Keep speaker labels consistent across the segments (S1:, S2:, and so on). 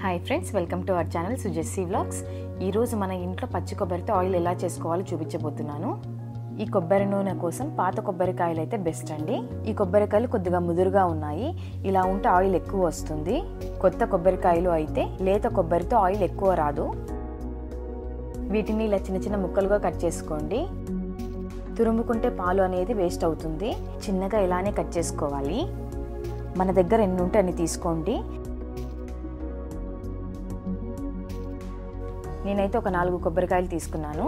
S1: Hi friends, welcome to our channel సుజెస్సీ vlogs. ఈరోజు మన ఇంట్లో పచ్చి కొబ్బరితో ఆయిల్ ఎలా చేసుకోవాలో చూపించబోతున్నాను. ఈ కొబ్బరి నూనె కోసం పాత కొబ్బరికాయలు అయితే బెస్ట్ అండి. ఈ కొబ్బరికాయలు కొద్దిగా ముదురుగా ఉన్నాయి. ఇలా ఉంటే ఆయిల్ ఎక్కువ వస్తుంది. కొత్త కొబ్బరికాయలు అయితే లేత కొబ్బరితో ఆయిల్ ఎక్కువ రాదు. వీటిని ఇలా చిన్న చిన్న ముక్కలుగా కట్ చేసుకోండి. తురుముకుంటే పాలు అనేది వేస్ట్ అవుతుంది. చిన్నగా ఇలానే కట్ చేసుకోవాలి. మన దగ్గర ఎన్ని ఉంటే అన్ని తీసుకోండి. నేనైతే ఒక 4 కొబ్బరికాయలు తీసుకున్నాను.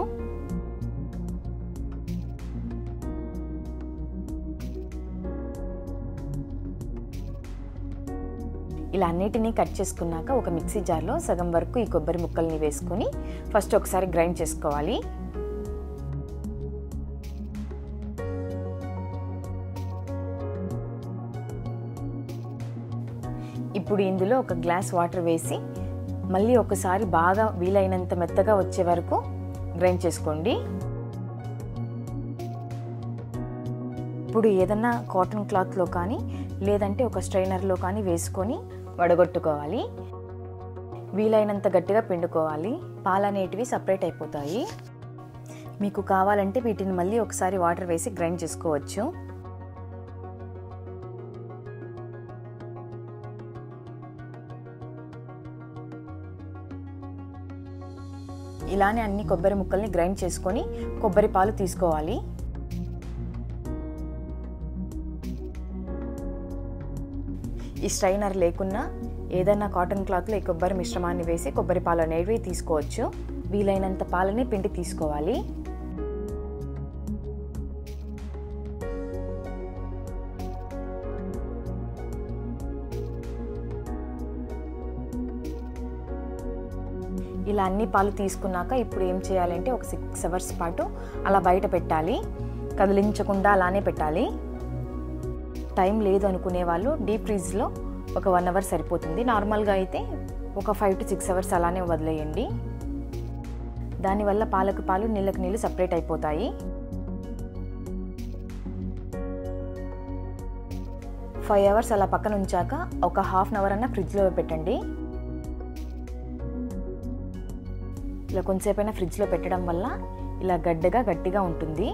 S1: ఇలా అన్నిటినీ కట్ చేసుకున్నాక ఒక మిక్సీ జార్లో సగం వరకు ఈ కొబ్బరి ముక్కల్ని వేసుకొని ఫస్ట్ ఒకసారి గ్రైండ్ చేసుకోవాలి. ఇప్పుడు ఇందులో ఒక గ్లాస్ వాటర్ వేసి మళ్ళీ ఒకసారి బాగా వీలైనంత మెత్తగా వచ్చే వరకు గ్రైండ్ చేసుకోండి. ఇప్పుడు ఏదన్నా కాటన్ క్లాత్లో కానీ లేదంటే ఒక స్ట్రైనర్లో కానీ వేసుకొని వడగొట్టుకోవాలి. వీలైనంత గట్టిగా పిండుకోవాలి. పాలు అనేటివి సపరేట్ అయిపోతాయి. మీకు కావాలంటే వీటిని మళ్ళీ ఒకసారి వాటర్ వేసి గ్రైండ్ చేసుకోవచ్చు. ఇలానే అన్ని కొబ్బరి ముక్కల్ని గ్రైండ్ చేసుకొని కొబ్బరి పాలు తీసుకోవాలి. ఈ స్ట్రైనర్ లేకున్నా ఏదైనా కాటన్ క్లాత్లో ఈ కొబ్బరి మిశ్రమాన్ని వేసి కొబ్బరి పాలు అనేవి తీసుకోవచ్చు. వీలైనంత పాలని పిండి తీసుకోవాలి. ఇలా అన్ని పాలు తీసుకున్నాక ఇప్పుడు ఏం చేయాలంటే ఒక 6 అవర్స్ పాటు అలా బయట పెట్టాలి. కదిలించకుండా అలానే పెట్టాలి. టైం లేదు అనుకునే వాళ్ళు డీప్ ఫ్రీజ్లో ఒక 1 అవర్ సరిపోతుంది. నార్మల్గా అయితే ఒక 5 to 6 అవర్స్ అలానే వదిలేయండి. దానివల్ల పాలకు పాలు నీళ్ళకు నీళ్ళు సపరేట్ అయిపోతాయి. 5 అవర్స్ అలా పక్కన ఉంచాక ఒక ½ అవర్ అన్న ఫ్రిడ్జ్లో పెట్టండి. ఇలా కొంచెంసేపైనా ఫ్రిడ్జ్లో పెట్టడం వల్ల ఇలా గట్టిగా ఉంటుంది.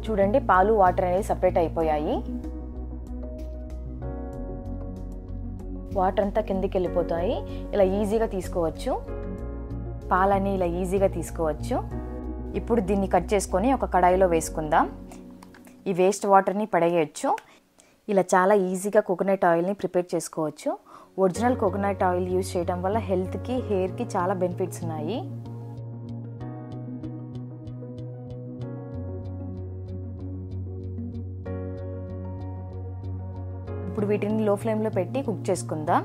S1: చూడండి, పాలు వాటర్ అనేది సపరేట్ అయిపోయాయి. వాటర్ అంతా కిందికి వెళ్ళిపోతాయి. ఇలా ఈజీగా తీసుకోవచ్చు. పాలని ఇలా ఈజీగా తీసుకోవచ్చు. ఇప్పుడు దీన్ని కట్ చేసుకొని ఒక కడాయిలో వేసుకుందాం. ఈ వేస్ట్ వాటర్ని పడేయచ్చు. ఇలా చాలా ఈజీగా కోకోనట్ ఆయిల్ని ప్రిపేర్ చేసుకోవచ్చు. ఒరిజినల్ కోకోనట్ ఆయిల్ యూజ్ చేయడం వల్ల హెల్త్కి, హెయిర్కి చాలా బెనిఫిట్స్ ఉన్నాయి. ఇప్పుడు వీటిని లో ఫ్లేమ్లో పెట్టి కుక్ చేసుకుందాం.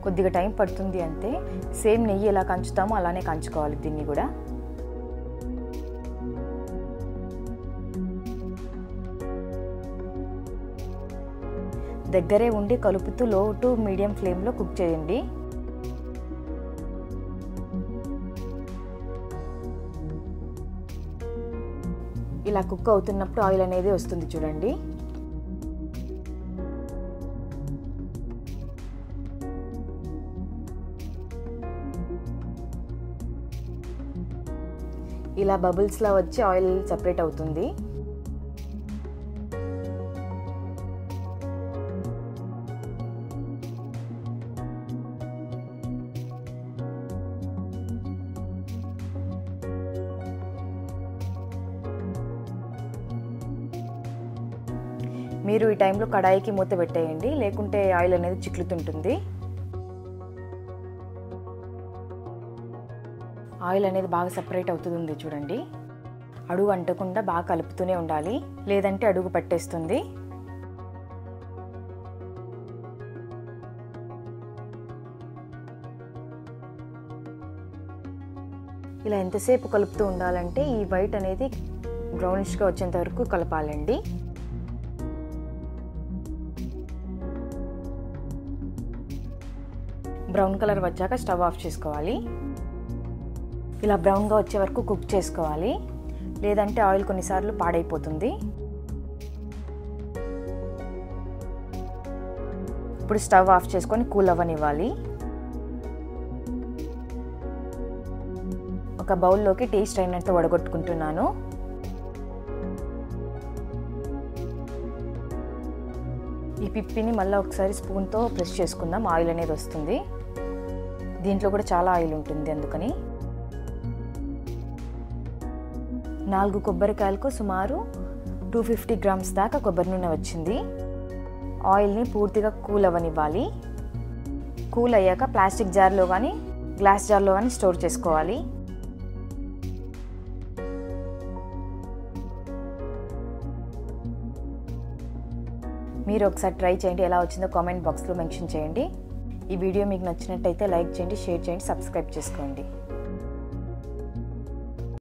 S1: కొద్దిగా టైం పడుతుంది అంతే. సేమ్ నెయ్యి ఎలా కంచుతామో అలానే కంచుకోవాలి. దీన్ని కూడా దగ్గరే ఉండి కలుపుతూ లో టు మీడియం ఫ్లేమ్లో కుక్ చేయండి. ఇలా కుక్ అవుతున్నప్పుడు ఆయిల్ అనేది వస్తుంది చూడండి. ఇలా బబుల్స్లా వచ్చి ఆయిల్ సపరేట్ అవుతుంది. మీరు ఈ టైంలో కడాయికి మూత పెట్టేయండి, లేకుంటే ఆయిల్ అనేది చిట్లుతుంటుంది. ఆయిల్ అనేది బాగా సపరేట్ అవుతుంది చూడండి. అడుగు అంటకుండా బాగా కలుపుతూనే ఉండాలి, లేదంటే అడుగు పట్టేస్తుంది. ఇలా ఎంతసేపు కలుపుతూ ఉండాలంటే ఈ వైట్ అనేది బ్రౌనిష్గా వచ్చేంత వరకు కలపాలండి. బ్రౌన్ కలర్ వచ్చాక స్టవ్ ఆఫ్ చేసుకోవాలి. ఇలా బ్రౌన్గా వచ్చే వరకు కుక్ చేసుకోవాలి. లేదంటే ఆయిల్ కొన్నిసార్లు పాడైపోతుంది. ఇప్పుడు స్టవ్ ఆఫ్ చేసుకొని కూల్ అవ్వనివ్వాలి. ఒక బౌల్లోకి టేస్ట్ అయినంత వడగొట్టుకుంటున్నాను. ఈ పిప్పిని మళ్ళీ ఒకసారి స్పూన్తో ప్రెస్ చేసుకుందాం. ఆయిల్ అనేది వస్తుంది. దీంట్లో కూడా చాలా ఆయిల్ ఉంటుంది, అందుకని 4 కొబ్బరికాయలకు సుమారు 250 గ్రామ్స్ దాకా కొబ్బరి నూనె వచ్చింది. ఆయిల్ని పూర్తిగా కూల్ అవ్వనివ్వాలి. కూల్ అయ్యాక ప్లాస్టిక్ జార్లో కానీ గ్లాస్ జార్లో కానీ స్టోర్ చేసుకోవాలి. మీరు ఒకసారి ట్రై చేయండి. ఎలా వచ్చిందో కామెంట్ బాక్స్లో మెన్షన్ చేయండి. ఈ వీడియో మీకు నచ్చినట్టయితే లైక్ చేయండి, షేర్ చేయండి, సబ్స్క్రైబ్ చేసుకోండి.